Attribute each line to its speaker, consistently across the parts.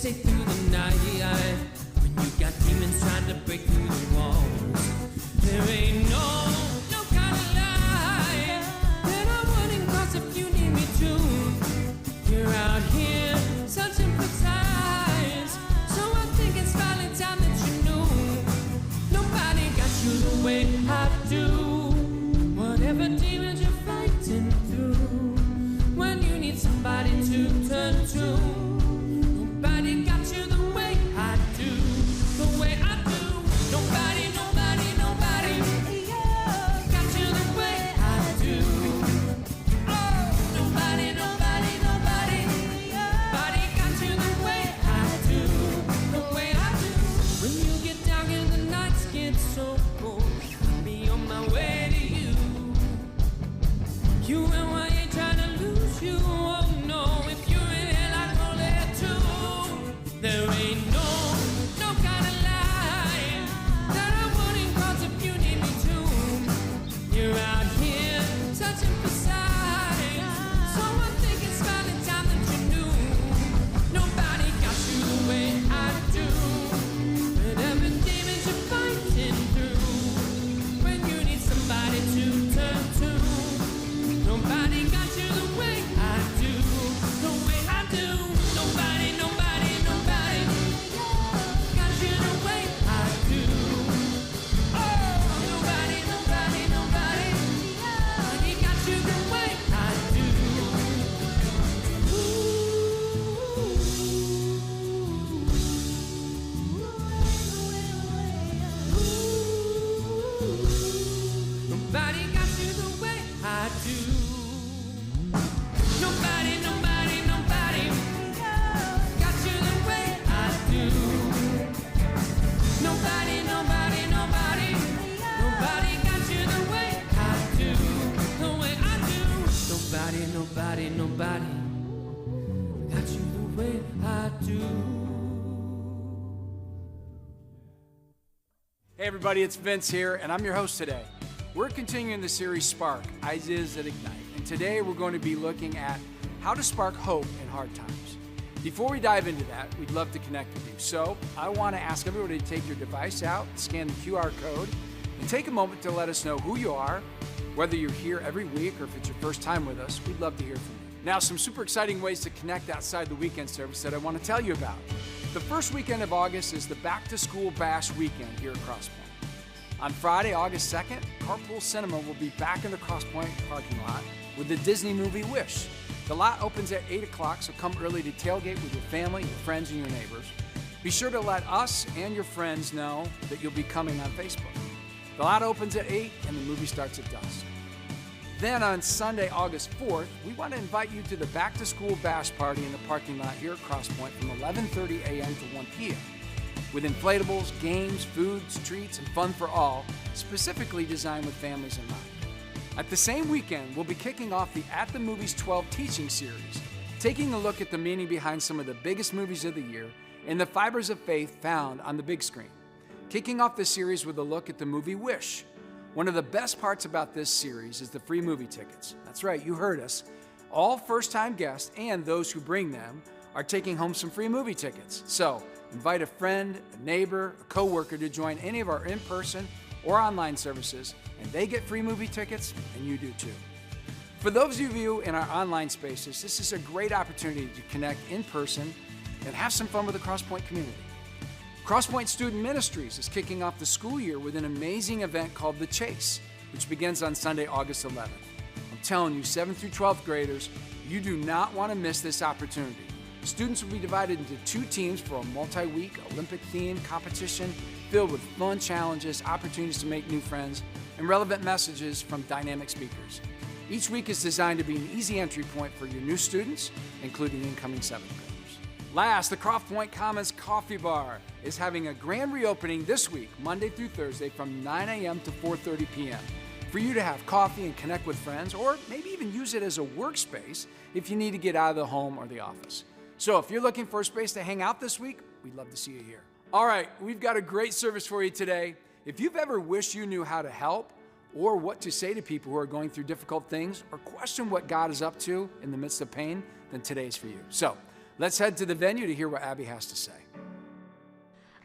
Speaker 1: stay through the night when you got demons trying to break through the walls. There ain't no kind of lie that I wouldn't cross if you need me to. You're out here searching for signs, so I think it's finally time that you knew. Nobody got you the way I do. Whatever demons you're fighting through, when you need somebody to turn to, nobody got you the way I do, the way I do. Nobody got you the way I do. Oh, nobody got you the way I do, the way I do. When you get down and the nights get so cold, I'll be on my way to you. You and I ain't trying to lose you, oh no. If you're in hell, I go there too. There ain't no kind of lie that I wouldn't cross if you need me to. You're out here searching for signs, so I think it's finally time that you knew. Nobody got you the way I do. Whatever demons you're fighting through, when you need somebody to turn to, nobody got you the way I do, the way I do. Nobody got you the way I do. Oh, nobody got you the way I do. Nobody got you the way I do. Nobody got you the way I do. Nobody got you the way I do, the way I do. Nobody got you the way I do.
Speaker 2: Hey everybody, it's Vince here, and I'm your host today. We're continuing the series Spark, Ideas That Ignite, and today we're going to be looking at how to spark hope in hard times. Before we dive into that, we'd love to connect with you. So I want to ask everybody to take your device out, scan the QR code, and take a moment to let us know who you are, whether you're here every week or if it's your first time with us. We'd love to hear from you. Now, some super exciting ways to connect outside the weekend service that I want to tell you about. The first weekend of August is the Back to School Bash weekend here at Cross Point. On Friday, August 2nd, Carpool Cinema will be back in the Cross Point parking lot with the Disney movie Wish. The lot opens at 8 o'clock, so come early to tailgate with your family, your friends, and your neighbors. Be sure to let us and your friends know that you'll be coming on Facebook. The lot opens at 8 and the movie starts at dusk. Then on Sunday, August 4th, we want to invite you to the Back to School Bash Party in the parking lot here at Cross Point from 11:30 a.m. to 1 p.m. with inflatables, games, foods, treats, and fun for all, specifically designed with families in mind. At the same weekend, we'll be kicking off the At the Movies 12 teaching series, taking a look at the meaning behind some of the biggest movies of the year and the fibers of faith found on the big screen. Kicking off the series with a look at the movie Wish. One of the best parts about this series is the free movie tickets. That's right, you heard us. All first-time guests and those who bring them are taking home some free movie tickets. So, invite a friend, a neighbor, a coworker to join any of our in-person or online services, and they get free movie tickets, and you do too. For those of you in our online spaces, this is a great opportunity to connect in person and have some fun with the Cross Point community. Cross Point Student Ministries is kicking off the school year with an amazing event called The Chase, which begins on Sunday, August 11th. I'm telling you, 7th through 12th graders, you do not want to miss this opportunity. Students will be divided into 2 teams for a multi-week Olympic-themed competition filled with fun challenges, opportunities to make new friends, and relevant messages from dynamic speakers. Each week is designed to be an easy entry point for your new students, including incoming 7th graders. Last, the Cross Point Commons Coffee Bar is having a grand reopening this week, Monday through Thursday from 9 a.m. to 4:30 p.m. for you to have coffee and connect with friends, or maybe even use it as a workspace if you need to get out of the home or the office. So if you're looking for a space to hang out this week, we'd love to see you here. All right, we've got a great service for you today. If you've ever wished you knew how to help or what to say to people who are going through difficult things or question what God is up to in the midst of pain, then today's for you. So Let's head to the venue to hear what Abbie has to say.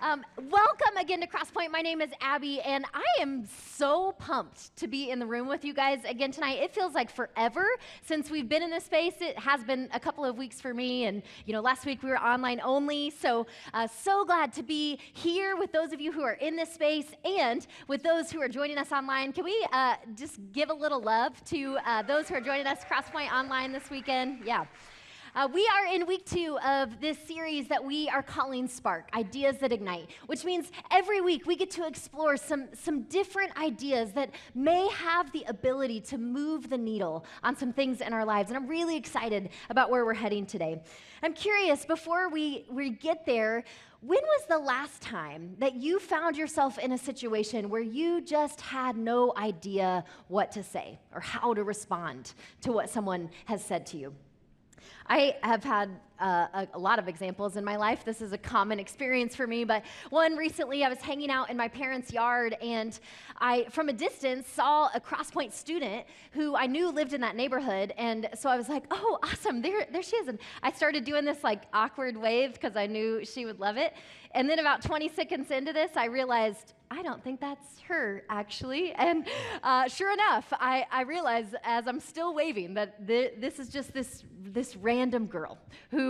Speaker 3: Welcome again to Crosspoint. My name is Abbie, and I am so pumped to be in the room with you guys again tonight. It feels like forever since we've been in this space. It has been a couple of weeks for me, and last week we were online only. So glad to be here with those of you who are in this space and with those who are joining us online. Can we just give a little love to those who are joining us Crosspoint online this weekend? Yeah. We are in week 2 of this series that we are calling Spark, Ideas That Ignite, which means every week we get to explore some different ideas that may have the ability to move the needle on some things in our lives. And I'm really excited about where we're heading today. I'm curious, before we get there, when was the last time that you found yourself in a situation where you just had no idea what to say or how to respond to what someone has said to you? I have had a lot of examples in my life. This is a common experience for me, but one recently I was hanging out in my parents' yard, and I, from a distance, saw a Crosspoint student who I knew lived in that neighborhood, and so I was like, oh, awesome, there she is. And I started doing this like awkward wave because I knew she would love it. And then about 20 seconds into this, I realized, I don't think that's her, actually. And sure enough, I realized as I'm still waving that this is just this random girl who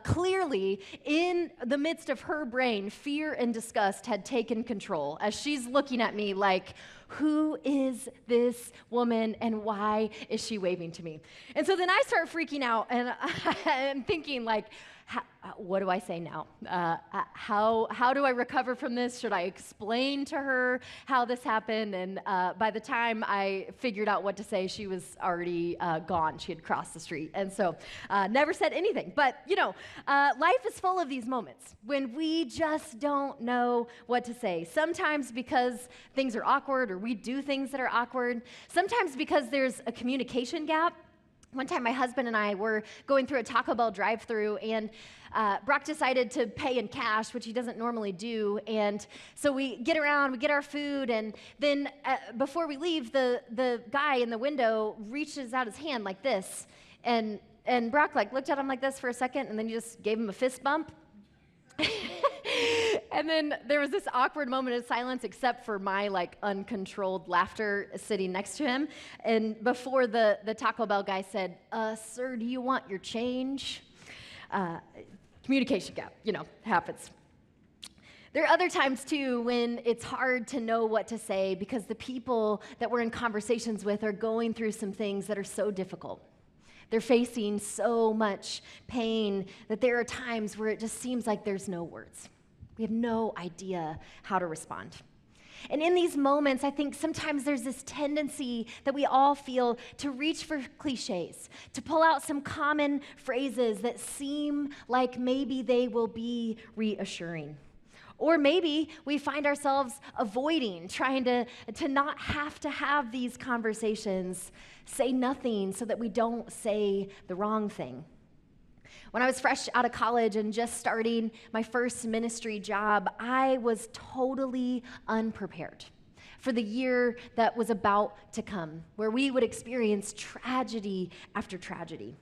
Speaker 3: clearly, in the midst of her brain, fear and disgust had taken control as she's looking at me like, who is this woman and why is she waving to me? And so then I start freaking out, and I'm thinking like, what do I say now? How do I recover from this? Should I explain to her how this happened? And by the time I figured out what to say, she was already gone. She had crossed the street. And so never said anything. But, life is full of these moments when we just don't know what to say. Sometimes because things are awkward or we do things that are awkward. Sometimes because there's a communication gap. One time my husband and I were going through a Taco Bell drive-thru, and Brock decided to pay in cash, which he doesn't normally do. And so we get around, we get our food, and then before we leave, the guy in the window reaches out his hand like this. And Brock looked at him like this for a second, and then he just gave him a fist bump. And then there was this awkward moment of silence, except for my uncontrolled laughter sitting next to him. And before the Taco Bell guy said, sir, do you want your change? Communication gap, happens. There are other times too when it's hard to know what to say because the people that we're in conversations with are going through some things that are so difficult. They're facing so much pain that there are times where it just seems like there's no words. We have no idea how to respond. And in these moments, I think sometimes there's this tendency that we all feel to reach for cliches, to pull out some common phrases that seem like maybe they will be reassuring. Or maybe we find ourselves avoiding, trying to not have to have these conversations, say nothing so that we don't say the wrong thing. When I was fresh out of college and just starting my first ministry job, I was totally unprepared for the year that was about to come, where we would experience tragedy after tragedy.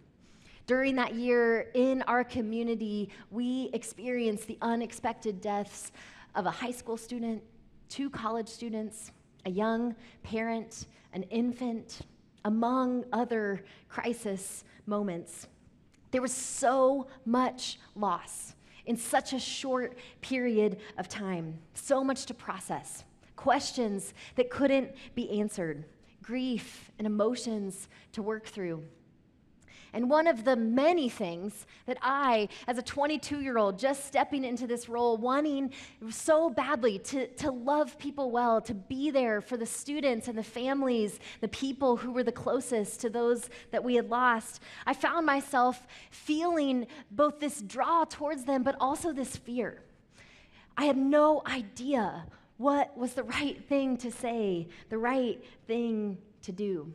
Speaker 3: During that year, in our community, we experienced the unexpected deaths of a high school student, 2 college students, a young parent, an infant, among other crisis moments. There was so much loss in such a short period of time, so much to process, questions that couldn't be answered, grief and emotions to work through. And one of the many things that I, as a 22-year-old, just stepping into this role, wanting so badly to love people well, to be there for the students and the families, the people who were the closest to those that we had lost, I found myself feeling both this draw towards them, but also this fear. I had no idea what was the right thing to say, the right thing to do.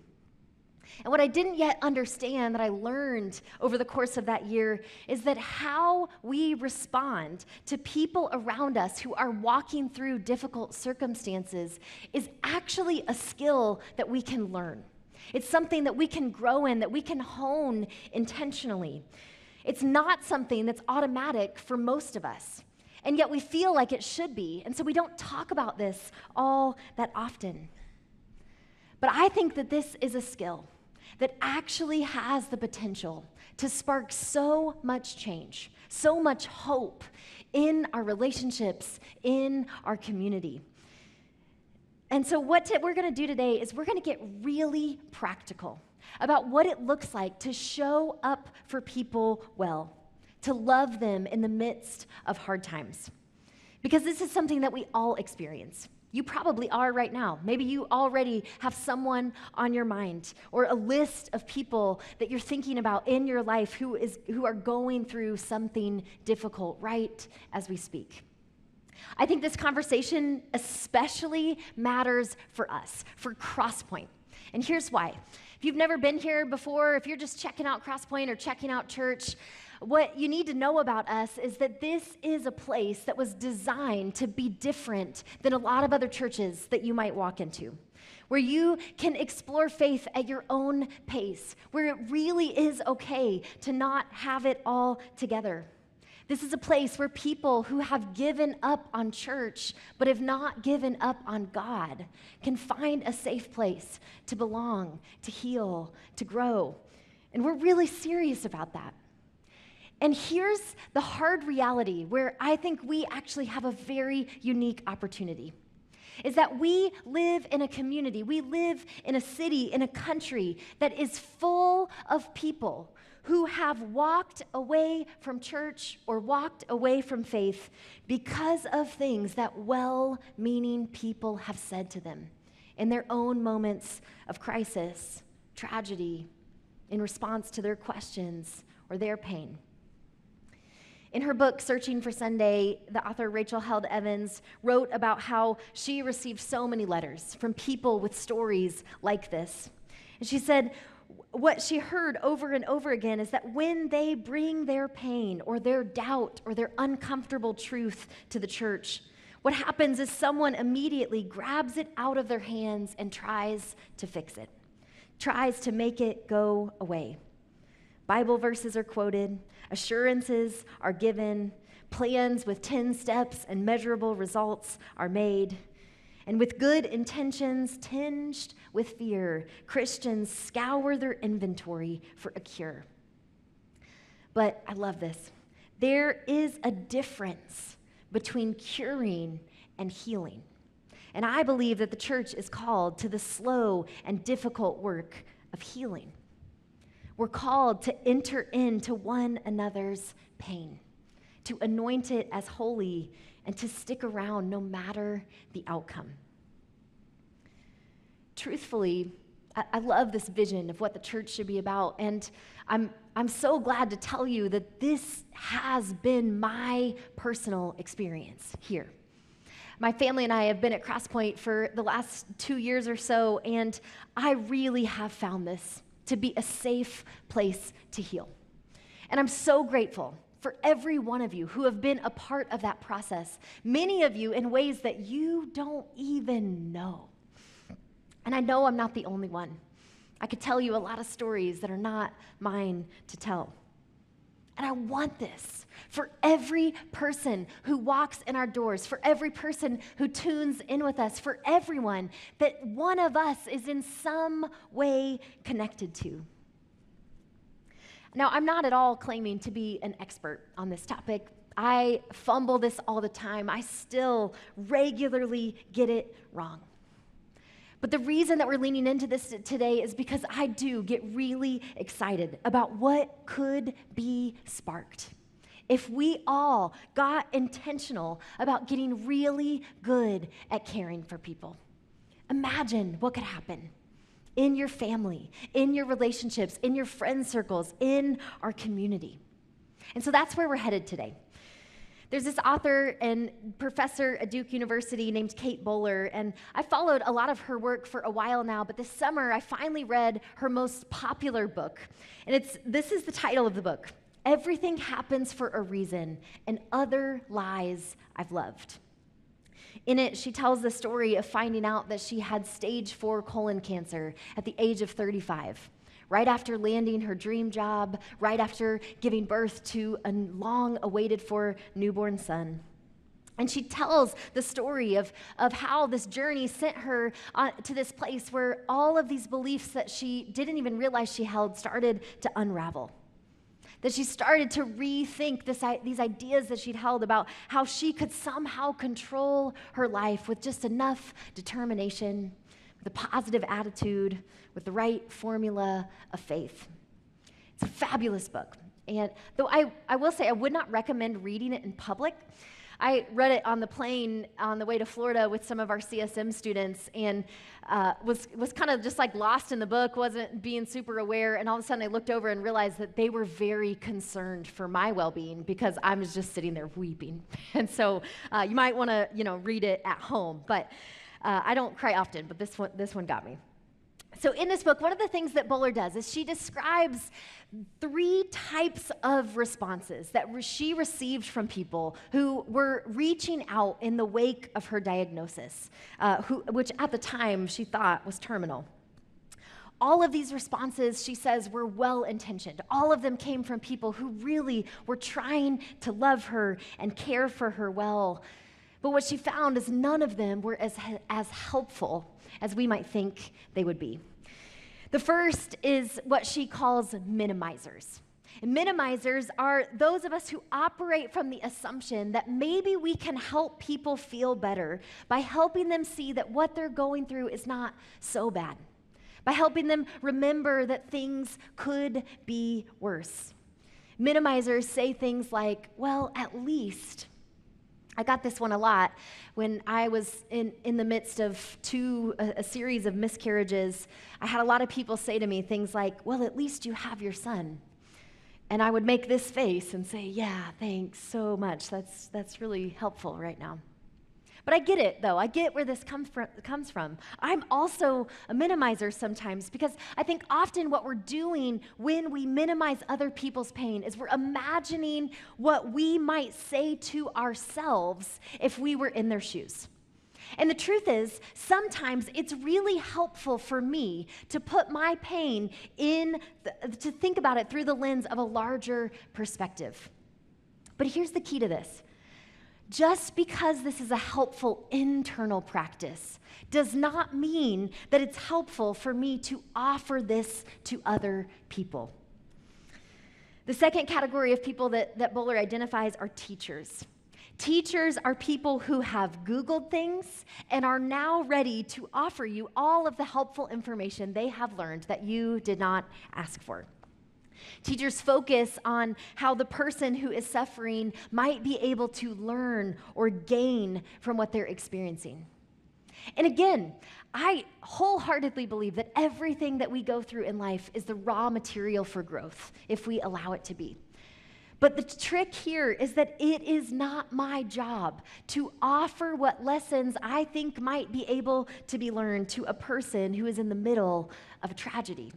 Speaker 3: And what I didn't yet understand that I learned over the course of that year is that how we respond to people around us who are walking through difficult circumstances is actually a skill that we can learn. It's something that we can grow in, that we can hone intentionally. It's not something that's automatic for most of us, and yet we feel like it should be, and so we don't talk about this all that often. But I think that this is a skill that actually has the potential to spark so much change, so much hope in our relationships, in our community. And so what we're going to do today is we're going to get really practical about what it looks like to show up for people well, to love them in the midst of hard times. Because this is something that we all experience. You probably are right now. Maybe you already have someone on your mind or a list of people that you're thinking about in your life who are going through something difficult right as we speak. I think this conversation especially matters for us, for Crosspoint. And here's why. If you've never been here before, if you're just checking out Crosspoint or checking out church, what you need to know about us is that this is a place that was designed to be different than a lot of other churches that you might walk into, where you can explore faith at your own pace, where it really is okay to not have it all together. This is a place where people who have given up on church but have not given up on God can find a safe place to belong, to heal, to grow. And we're really serious about that. And here's the hard reality where I think we actually have a very unique opportunity, is that we live in a community, we live in a city, in a country that is full of people who have walked away from church or walked away from faith because of things that well-meaning people have said to them in their own moments of crisis, tragedy, in response to their questions or their pain. In her book, Searching for Sunday, the author Rachel Held Evans wrote about how she received so many letters from people with stories like this. And she said, what she heard over and over again is that when they bring their pain or their doubt or their uncomfortable truth to the church, what happens is someone immediately grabs it out of their hands and tries to fix it, tries to make it go away. Bible verses are quoted, assurances are given, plans with 10 steps and measurable results are made. And with good intentions tinged with fear, Christians scour their inventory for a cure. But I love this. There is a difference between curing and healing. And I believe that the church is called to the slow and difficult work of healing. We're called to enter into one another's pain, to anoint it as holy, and to stick around no matter the outcome. Truthfully, I love this vision of what the church should be about, and I'm so glad to tell you that this has been my personal experience here. My family and I have been at Crosspoint for the last 2 years or so, and I really have found this to be a safe place to heal. And I'm so grateful for every one of you who have been a part of that process, many of you in ways that you don't even know. And I know I'm not the only one. I could tell you a lot of stories that are not mine to tell. And I want this for every person who walks in our doors, for every person who tunes in with us, for everyone that one of us is in some way connected to. Now, I'm not at all claiming to be an expert on this topic. I fumble this all the time. I still regularly get it wrong. But the reason that we're leaning into this today is because I do get really excited about what could be sparked if we all got intentional about getting really good at caring for people. Imagine what could happen in your family, in your relationships, in your friend circles, in our community. And so that's where we're headed today. There's this author and professor at Duke University named Kate Bowler, and I followed a lot of her work for a while now, but this summer I finally read her most popular book. And this is the title of the book, Everything Happens for a Reason, and Other Lies I've Loved. In it, she tells the story of finding out that she had stage 4 colon cancer at the age of 35, right after landing her dream job, right after giving birth to a long-awaited for newborn son. And she tells the story of how this journey sent her to this place where all of these beliefs that she didn't even realize she held started to unravel. That she started to rethink these ideas that she'd held about how she could somehow control her life with just enough determination, with a positive attitude, with the right formula of faith. It's a fabulous book. And though I will say I would not recommend reading it in public. I read it on the plane on the way to Florida with some of our CSM students and was kind of just like lost in the book, wasn't being super aware, and all of a sudden I looked over and realized that they were very concerned for my well-being because I was just sitting there weeping. And so you might want to, read it at home, but I don't cry often, but this one got me. So in this book, one of the things that Bowler does is she describes 3 types of responses that she received from people who were reaching out in the wake of her diagnosis, which at the time she thought was terminal. All of these responses, she says, were well-intentioned. All of them came from people who really were trying to love her and care for her well. But what she found is none of them were as helpful as we might think they would be. The first is what she calls minimizers. And minimizers are those of us who operate from the assumption that maybe we can help people feel better by helping them see that what they're going through is not so bad, by helping them remember that things could be worse. Minimizers say things like, well, at least. I got this one a lot when I was in the midst of a series of miscarriages. I had a lot of people say to me things like, well, at least you have your son. And I would make this face and say, yeah, thanks so much. That's really helpful right now. But I get it, though. I get where this comes from. I'm also a minimizer sometimes because I think often what we're doing when we minimize other people's pain is we're imagining what we might say to ourselves if we were in their shoes. And the truth is, sometimes it's really helpful for me to put my pain to think about it through the lens of a larger perspective. But here's the key to this. Just because this is a helpful internal practice does not mean that it's helpful for me to offer this to other people. The second category of people that Bowler identifies are teachers. Teachers are people who have Googled things and are now ready to offer you all of the helpful information they have learned that you did not ask for. Teachers focus on how the person who is suffering might be able to learn or gain from what they're experiencing. And again, I wholeheartedly believe that everything that we go through in life is the raw material for growth if we allow it to be. But the trick here is that it is not my job to offer what lessons I think might be able to be learned to a person who is in the middle of a tragedy.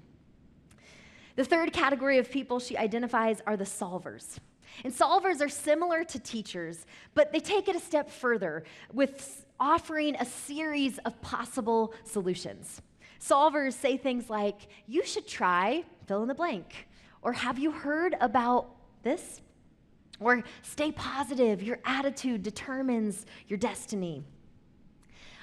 Speaker 3: The third category of people she identifies are the solvers. And solvers are similar to teachers, but they take it a step further with offering a series of possible solutions. Solvers say things like, you should try fill in the blank, or have you heard about this? Or stay positive, your attitude determines your destiny.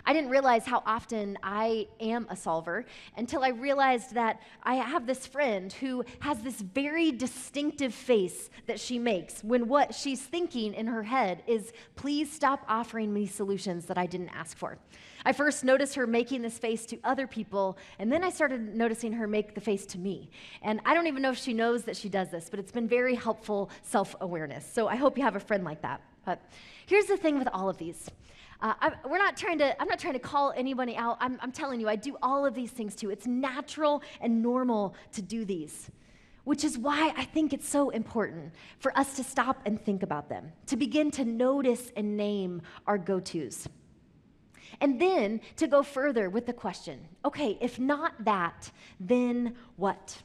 Speaker 3: I didn't realize how often I am a solver until I realized that I have this friend who has this very distinctive face that she makes when what she's thinking in her head is, please stop offering me solutions that I didn't ask for. I first noticed her making this face to other people, and then I started noticing her make the face to me. And I don't even know if she knows that she does this, but it's been very helpful self-awareness. So I hope you have a friend like that. But here's the thing with all of these. I'm not trying to call anybody out. I'm telling you, I do all of these things too. It's natural and normal to do these, which is why I think it's so important for us to stop and think about them, to begin to notice and name our go-tos. And then to go further with the question, okay, if not that, then what?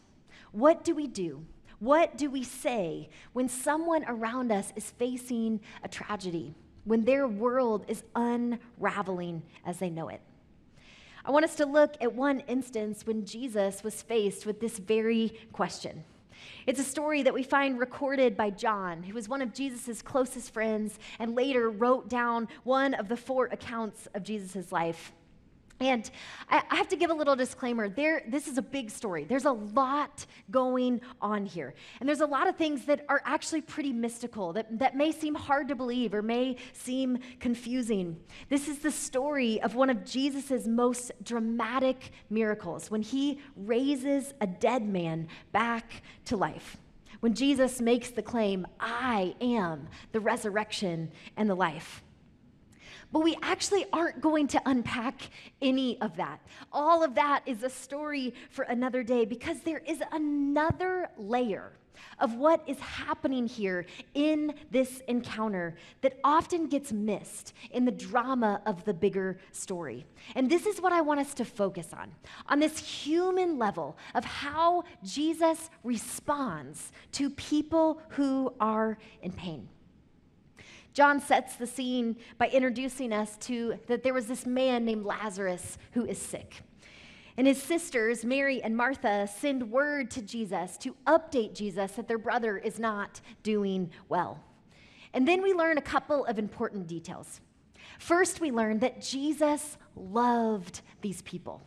Speaker 3: What do we do? What do we say when someone around us is facing a tragedy? When their world is unraveling as they know it? I want us to look at one instance when Jesus was faced with this very question. It's a story that we find recorded by John, who was one of Jesus' closest friends and later wrote down one of the 4 accounts of Jesus' life. And I have to give a little disclaimer. This is a big story. There's a lot going on here. And there's a lot of things that are actually pretty mystical, that may seem hard to believe or may seem confusing. This is the story of one of Jesus' most dramatic miracles, when he raises a dead man back to life. When Jesus makes the claim, "I am the resurrection and the life." But we actually aren't going to unpack any of that. All of that is a story for another day, because there is another layer of what is happening here in this encounter that often gets missed in the drama of the bigger story. And this is what I want us to focus on this human level of how Jesus responds to people who are in pain. John sets the scene by introducing us to that there was this man named Lazarus who is sick. And his sisters, Mary and Martha, send word to Jesus to update Jesus that their brother is not doing well. And then we learn a couple of important details. First, we learn that Jesus loved these people.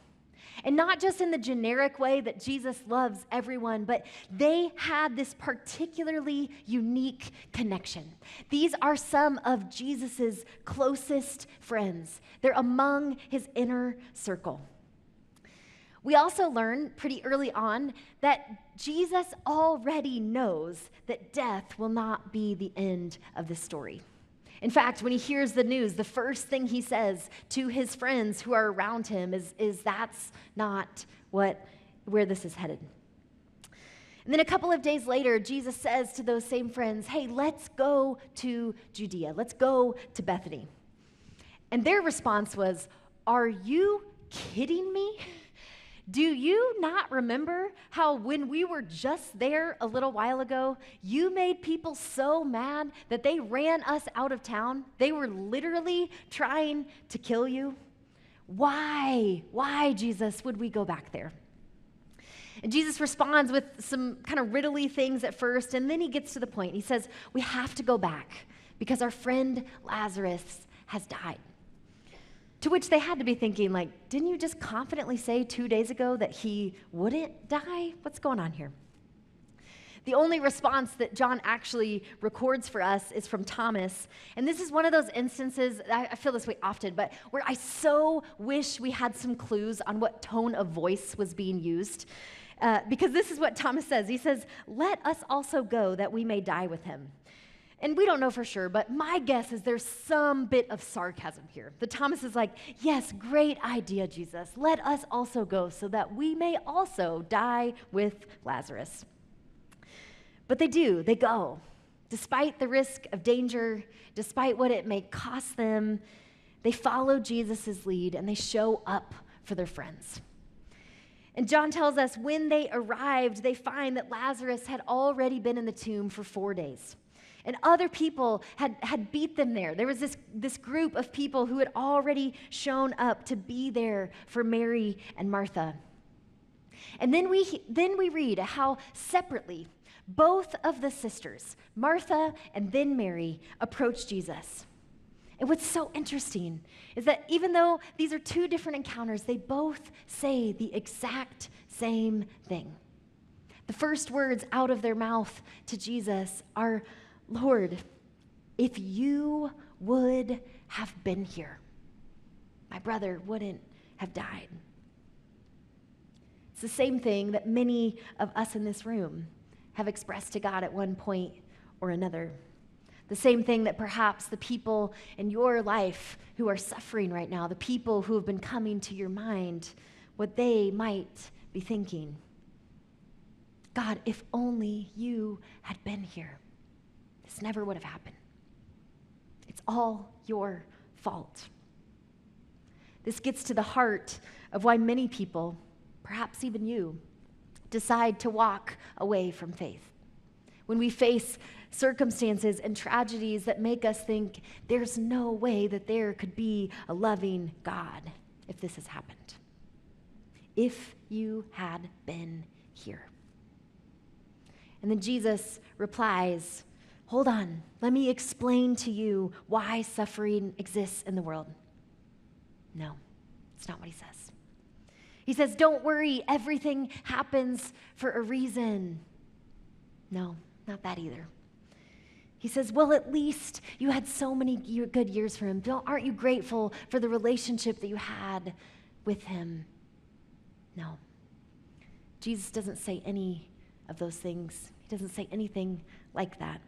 Speaker 3: And not just in the generic way that Jesus loves everyone, but they had this particularly unique connection. These are some of Jesus's closest friends. They're among his inner circle. We also learn pretty early on that Jesus already knows that death will not be the end of the story. In fact, when he hears the news, the first thing he says to his friends who are around him is that's not where this is headed. And then a couple of days later, Jesus says to those same friends, "Hey, let's go to Judea. Let's go to Bethany." And their response was, "Are you kidding me? Do you not remember how when we were just there a little while ago, you made people so mad that they ran us out of town? They were literally trying to kill you. Why, Jesus, would we go back there?" And Jesus responds with some kind of riddly things at first, and then he gets to the point. He says, "We have to go back because our friend Lazarus has died." To which they had to be thinking, like, didn't you just confidently say 2 days ago that he wouldn't die? What's going on here? The only response that John actually records for us is from Thomas. And this is one of those instances, I feel this way often, but where I so wish we had some clues on what tone of voice was being used. Because this is what Thomas says. He says, "Let us also go that we may die with him." And we don't know for sure, but my guess is there's some bit of sarcasm here. The Thomas is like, "Yes, great idea, Jesus. Let us also go so that we may also die with Lazarus." But they do, they go. Despite the risk of danger, despite what it may cost them, they follow Jesus' lead and they show up for their friends. And John tells us when they arrived, they find that Lazarus had already been in the tomb for 4 days. And other people had beat them there. There was this group of people who had already shown up to be there for Mary and Martha. And then we read how separately both of the sisters, Martha and then Mary, approached Jesus. And what's so interesting is that even though these are 2 different encounters, they both say the exact same thing. The first words out of their mouth to Jesus are, "Lord, if you would have been here, my brother wouldn't have died." It's the same thing that many of us in this room have expressed to God at one point or another. The same thing that perhaps the people in your life who are suffering right now, the people who have been coming to your mind, what they might be thinking. God, if only you had been here. This never would have happened. It's all your fault. This gets to the heart of why many people, perhaps even you, decide to walk away from faith. When we face circumstances and tragedies that make us think there's no way that there could be a loving God if this has happened. if you had been here. And then Jesus replies, hold on, let me explain to you why suffering exists in the world. No, it's not what he says. He says, don't worry, everything happens for a reason. No, not that either. He says, well, at least you had so many good years for him. Aren't you grateful for the relationship that you had with him? No. Jesus doesn't say any of those things. He doesn't say anything like that.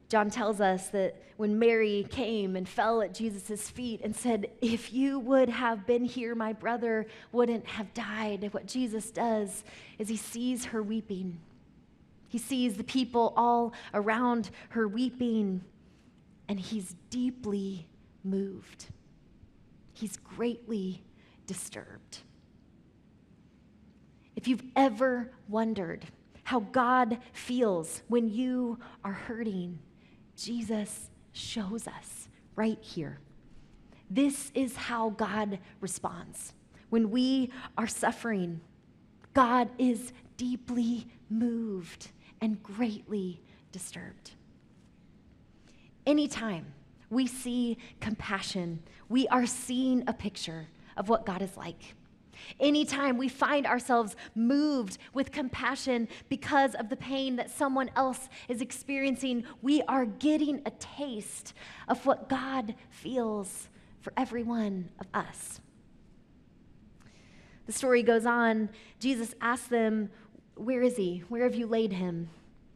Speaker 3: John tells us that when Mary came and fell at Jesus' feet and said, if you would have been here, my brother wouldn't have died. What Jesus does is he sees her weeping. He sees the people all around her weeping, and he's deeply moved. He's greatly disturbed. If you've ever wondered how God feels when you are hurting, Jesus shows us right here. This is how God responds. When we are suffering, God is deeply moved and greatly disturbed. Anytime we see compassion, we are seeing a picture of what God is like. Anytime we find ourselves moved with compassion because of the pain that someone else is experiencing, we are getting a taste of what God feels for every one of us. The story goes on. Jesus asked them, where is he? Where have you laid him?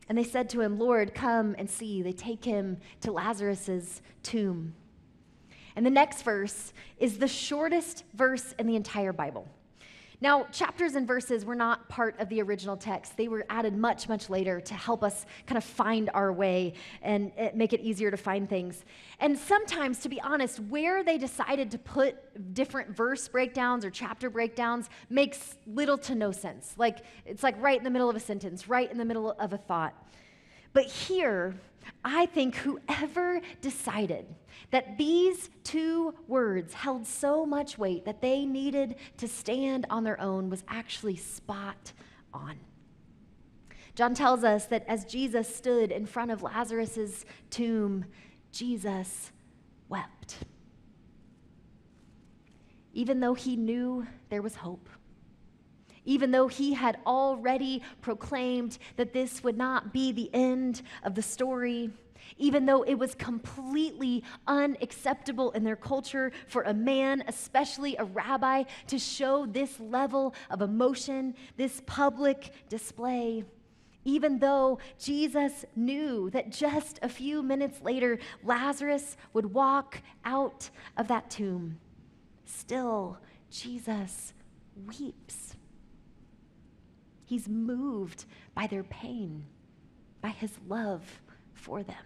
Speaker 3: And they said to him, Lord, come and see. They take him to Lazarus' tomb. And the next verse is the shortest verse in the entire Bible. Now, chapters and verses were not part of the original text. They were added much, much later to help us kind of find our way and make it easier to find things. And sometimes, to be honest, where they decided to put different verse breakdowns or chapter breakdowns makes little to no sense. Like, it's like right in the middle of a sentence, right in the middle of a thought. But here, I think whoever decided that these two words held so much weight that they needed to stand on their own was actually spot on. John tells us that as Jesus stood in front of Lazarus' tomb, Jesus wept. Even though he knew there was hope, even though he had already proclaimed that this would not be the end of the story, even though it was completely unacceptable in their culture for a man, especially a rabbi, to show this level of emotion, this public display, even though Jesus knew that just a few minutes later, Lazarus would walk out of that tomb, still, Jesus weeps. He's moved by their pain, by his love for them.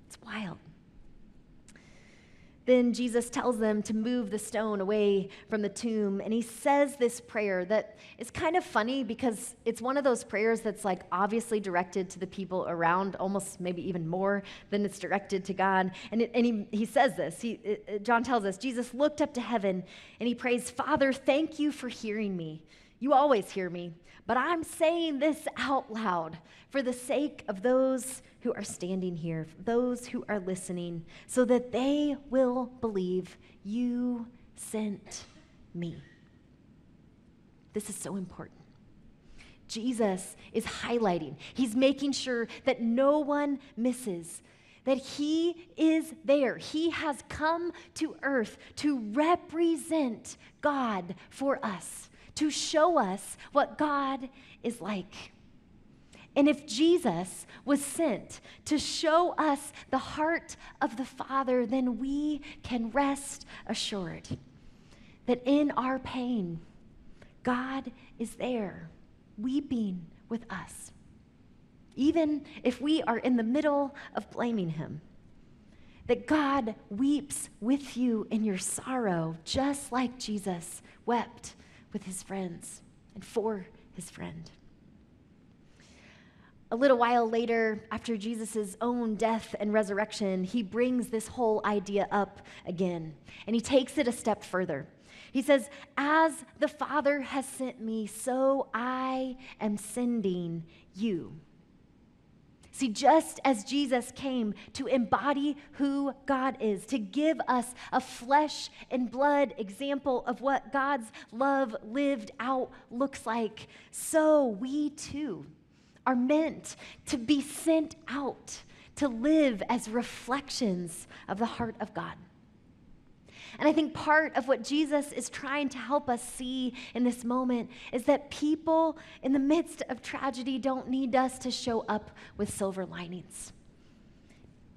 Speaker 3: It's wild. Then Jesus tells them to move the stone away from the tomb, and he says this prayer that is kind of funny because it's one of those prayers that's like obviously directed to the people around, almost maybe even more than it's directed to God. And he says this. John tells us, Jesus looked up to heaven and he prays, Father, thank you for hearing me. You always hear me, but I'm saying this out loud for the sake of those who are standing here, those who are listening, so that they will believe you sent me. This is so important. Jesus is highlighting, he's making sure that no one misses that he is there. He has come to earth to represent God for us, to show us what God is like. And if Jesus was sent to show us the heart of the Father, then we can rest assured that in our pain, God is there, weeping with us. Even if we are in the middle of blaming him, that God weeps with you in your sorrow, just like Jesus wept with his friends and for his friend. A little while later, after Jesus' own death and resurrection, he brings this whole idea up again, and he takes it a step further. He says, as the Father has sent me, so I am sending you. See, just as Jesus came to embody who God is, to give us a flesh and blood example of what God's love lived out looks like, so we too are meant to be sent out to live as reflections of the heart of God. And I think part of what Jesus is trying to help us see in this moment is that people in the midst of tragedy don't need us to show up with silver linings.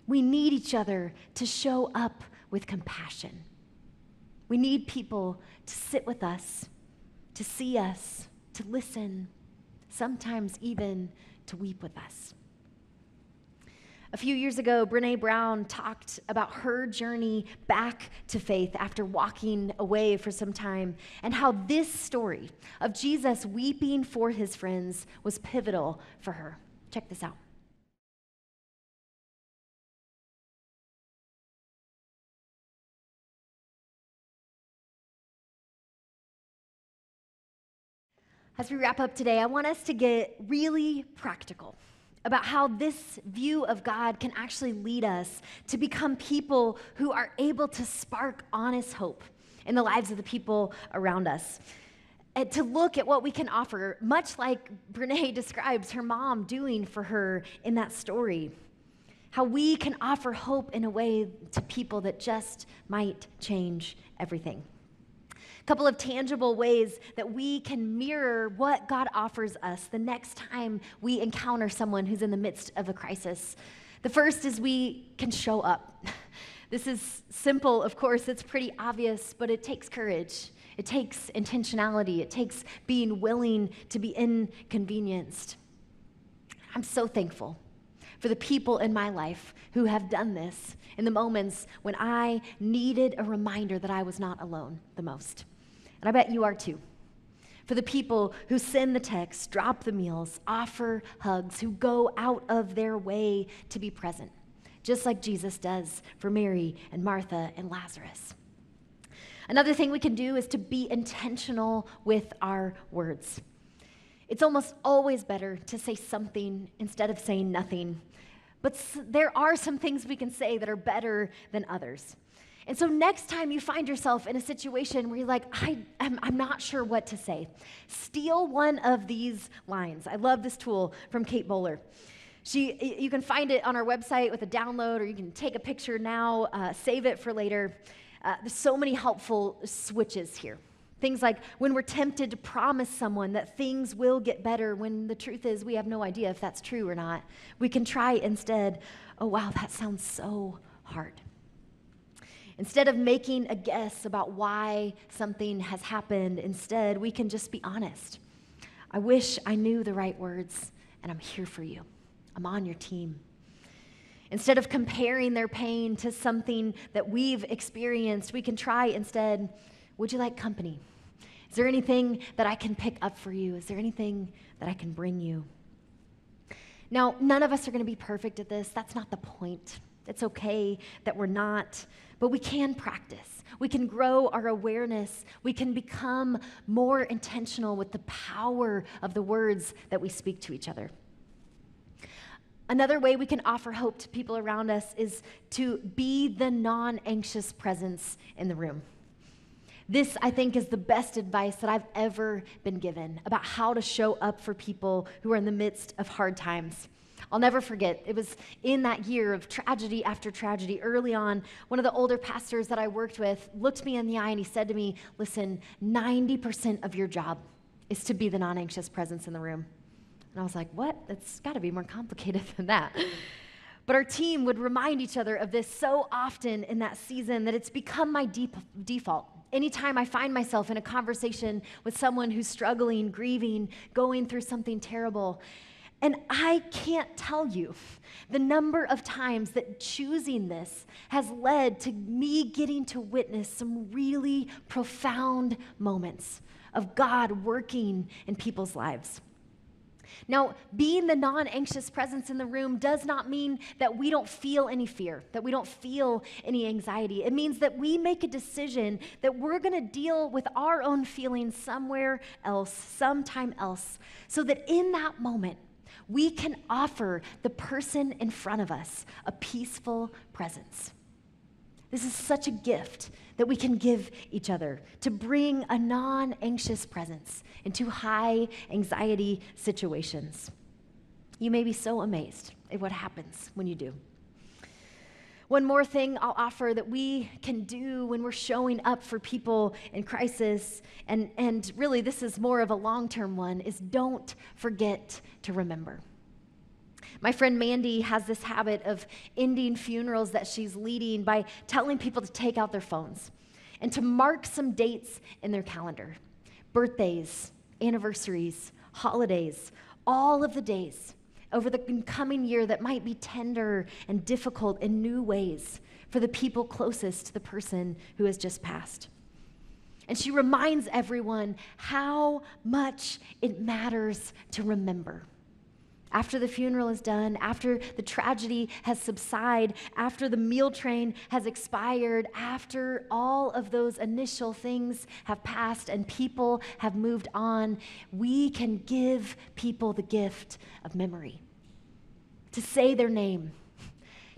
Speaker 3: We need each other to show up with compassion. We need people to sit with us, to see us, to listen, sometimes even to weep with us. A few years ago, Brené Brown talked about her journey back to faith after walking away for some time, and how this story of Jesus weeping for his friends was pivotal for her. Check this out. As we wrap up today, I want us to get really practical about how this view of God can actually lead us to become people who are able to spark honest hope in the lives of the people around us. And to look at what we can offer, much like Brené describes her mom doing for her in that story. How we can offer hope in a way to people that just might change everything. A couple of tangible ways that we can mirror what God offers us the next time we encounter someone who's in the midst of a crisis. The first is we can show up. This is simple, of course, it's pretty obvious, but it takes courage. It takes intentionality. It takes being willing to be inconvenienced. I'm so thankful for the people in my life who have done this in the moments when I needed a reminder that I was not alone the most. And I bet you are too. For the people who send the texts, drop the meals, offer hugs, who go out of their way to be present, just like Jesus does for Mary and Martha and Lazarus. Another thing we can do is to be intentional with our words. It's almost always better to say something instead of saying nothing. But there are some things we can say that are better than others. And so next time you find yourself in a situation where you're like, I'm not sure what to say, steal one of these lines. I love this tool from Kate Bowler. You can find it on our website with a download, or you can take a picture now, save it for later. There's so many helpful switches here. Things like when we're tempted to promise someone that things will get better when the truth is we have no idea if that's true or not. We can try instead, oh wow, that sounds so hard. Instead of making a guess about why something has happened, instead we can just be honest. I wish I knew the right words, and I'm here for you. I'm on your team. Instead of comparing their pain to something that we've experienced, we can try instead, would you like company? Is there anything that I can pick up for you? Is there anything that I can bring you? Now, none of us are going to be perfect at this. That's not the point. It's okay that we're not, but we can practice. We can grow our awareness. We can become more intentional with the power of the words that we speak to each other. Another way we can offer hope to people around us is to be the non-anxious presence in the room. This, I think, is the best advice that I've ever been given about how to show up for people who are in the midst of hard times. I'll never forget, it was in that year of tragedy after tragedy, early on, one of the older pastors that I worked with looked me in the eye and he said to me, listen, 90% of your job is to be the non-anxious presence in the room. And I was like, what? That's got to be more complicated than that. But our team would remind each other of this so often in that season that it's become my default. Anytime I find myself in a conversation with someone who's struggling, grieving, going through something terrible, and I can't tell you the number of times that choosing this has led to me getting to witness some really profound moments of God working in people's lives. Now, being the non-anxious presence in the room does not mean that we don't feel any fear, that we don't feel any anxiety. It means that we make a decision that we're going to deal with our own feelings somewhere else, sometime else, so that in that moment, we can offer the person in front of us a peaceful presence. This is such a gift that we can give each other to bring a non-anxious presence into high anxiety situations. You may be so amazed at what happens when you do. One more thing I'll offer that we can do when we're showing up for people in crisis, and really this is more of a long-term one, is don't forget to remember. My friend Mandy has this habit of ending funerals that she's leading by telling people to take out their phones and to mark some dates in their calendar. Birthdays, anniversaries, holidays, all of the days over the coming year that might be tender and difficult in new ways for the people closest to the person who has just passed. And she reminds everyone how much it matters to remember. After the funeral is done, after the tragedy has subsided, after the meal train has expired, after all of those initial things have passed and people have moved on, we can give people the gift of memory. To say their name,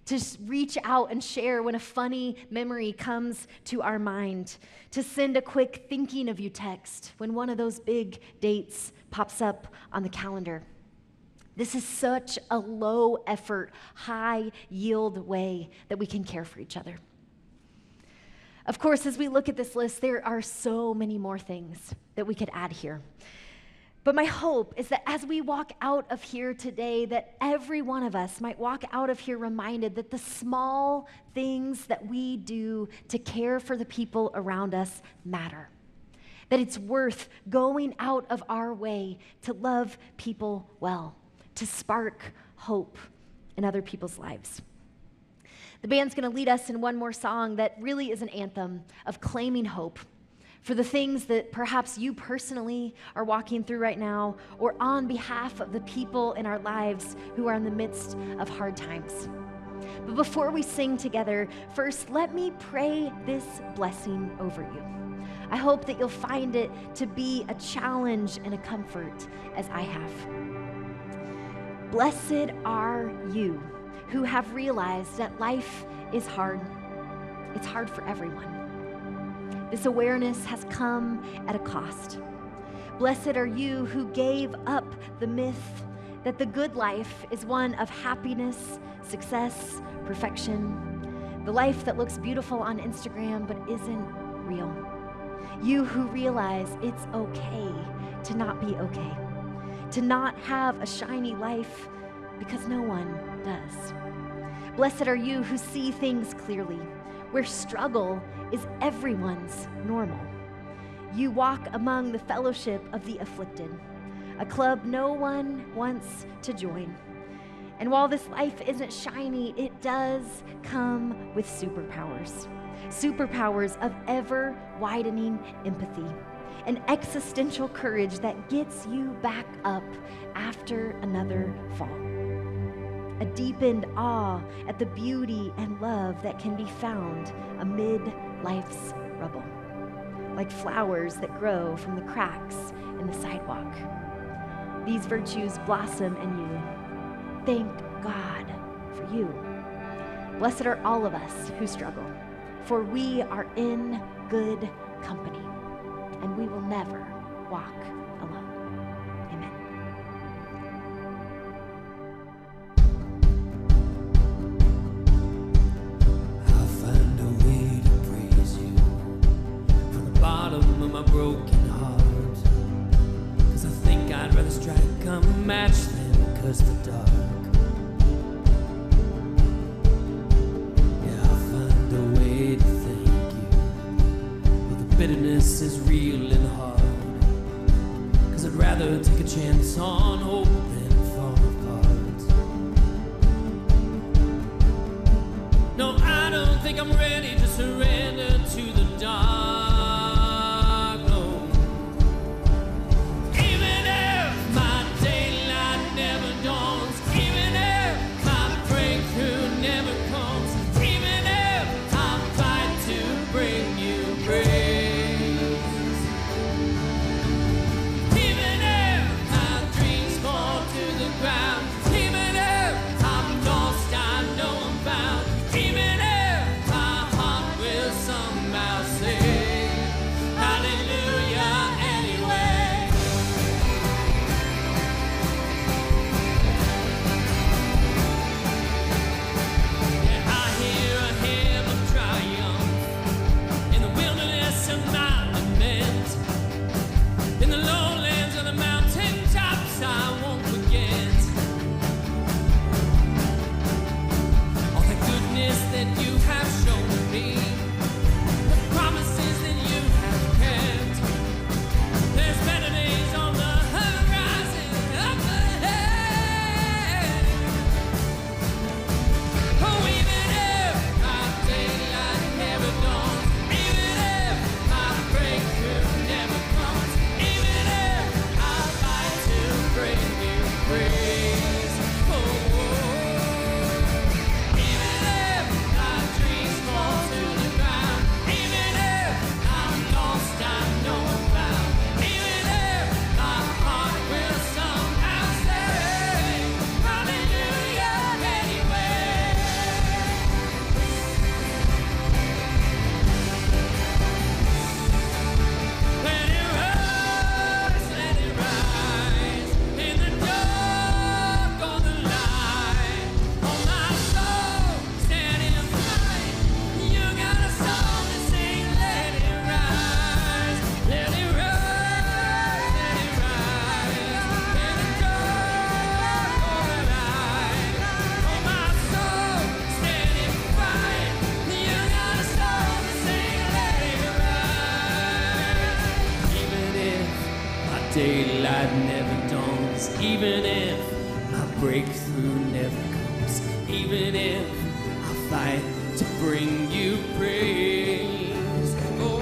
Speaker 3: to reach out and share when a funny memory comes to our mind, to send a quick thinking of you text when one of those big dates pops up on the calendar. This is such a low effort, high yield way that we can care for each other. Of course, as we look at this list, there are so many more things that we could add here. But my hope is that as we walk out of here today, that every one of us might walk out of here reminded that the small things that we do to care for the people around us matter. That it's worth going out of our way to love people well, to spark hope in other people's lives. The band's going to lead us in one more song that really is an anthem of claiming hope for the things that perhaps you personally are walking through right now, or on behalf of the people in our lives who are in the midst of hard times. But before we sing together, first let me pray this blessing over you. I hope that you'll find it to be a challenge and a comfort as I have. Blessed are you who have realized that life is hard. It's hard for everyone. This awareness has come at a cost. Blessed are you who gave up the myth that the good life is one of happiness, success, perfection, the life that looks beautiful on Instagram but isn't real. You who realize it's okay to not be okay, to not have a shiny life because no one does. Blessed are you who see things clearly, where struggle is everyone's normal. You walk among the fellowship of the afflicted, a club no one wants to join. And while this life isn't shiny, it does come with superpowers. Superpowers of ever-widening empathy, an existential courage that gets you back up after another fall. A deepened awe at the beauty and love that can be found amid life's rubble, like flowers that grow from the cracks in the sidewalk. These virtues blossom in you. Thank God for you. Blessed are all of us who struggle, for we are in good company, and we will never walk alone. Amen.
Speaker 1: I'll find a way to praise you from the bottom of my broken heart, 'cause I think I'd rather strike a match than curse the dark. Yeah, I'll find a way to thank you, but the bitterness is real and hard, 'cause I'd rather take a chance on hope than fall apart. No, I don't think I'm ready to surrender to the dark, no. Even if my daylight Even if my breakthrough never comes, even if I fight to bring you praise. Oh,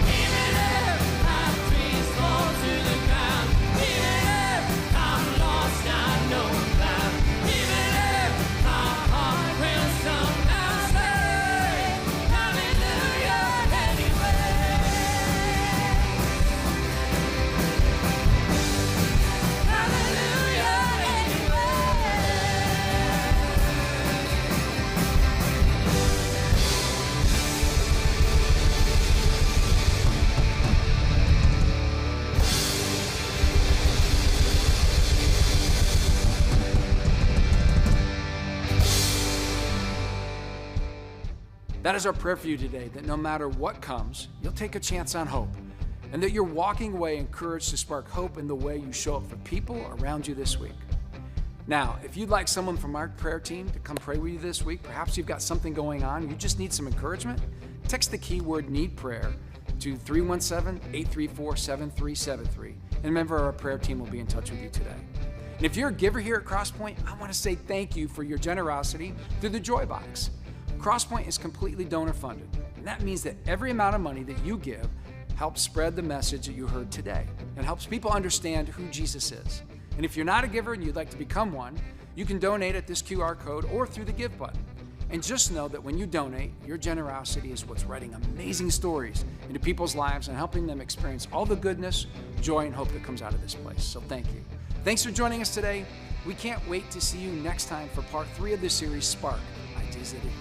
Speaker 1: even if my dreams fall to the ground, even if I'm lost, I know I'm found. Even if my heart will somehow say hallelujah anyway. Hallelujah anyway.
Speaker 2: That is our prayer for you today, that no matter what comes, you'll take a chance on hope, and that you're walking away encouraged to spark hope in the way you show up for people around you this week. Now, if you'd like someone from our prayer team to come pray with you this week, perhaps you've got something going on, you just need some encouragement, text the keyword "need prayer" to 317-834-7373, and a member of our prayer team will be in touch with you today. And if you're a giver here at Crosspoint, I want to say thank you for your generosity through the Joy Box. Crosspoint is completely donor funded, and that means that every amount of money that you give helps spread the message that you heard today and helps people understand who Jesus is. And if you're not a giver and you'd like to become one, you can donate at this QR code or through the Give button. And just know that when you donate, your generosity is what's writing amazing stories into people's lives and helping them experience all the goodness, joy, and hope that comes out of this place. So thank you. Thanks for joining us today. We can't wait to see you next time for part 3 of the series, Spark, Ideas That Ignite.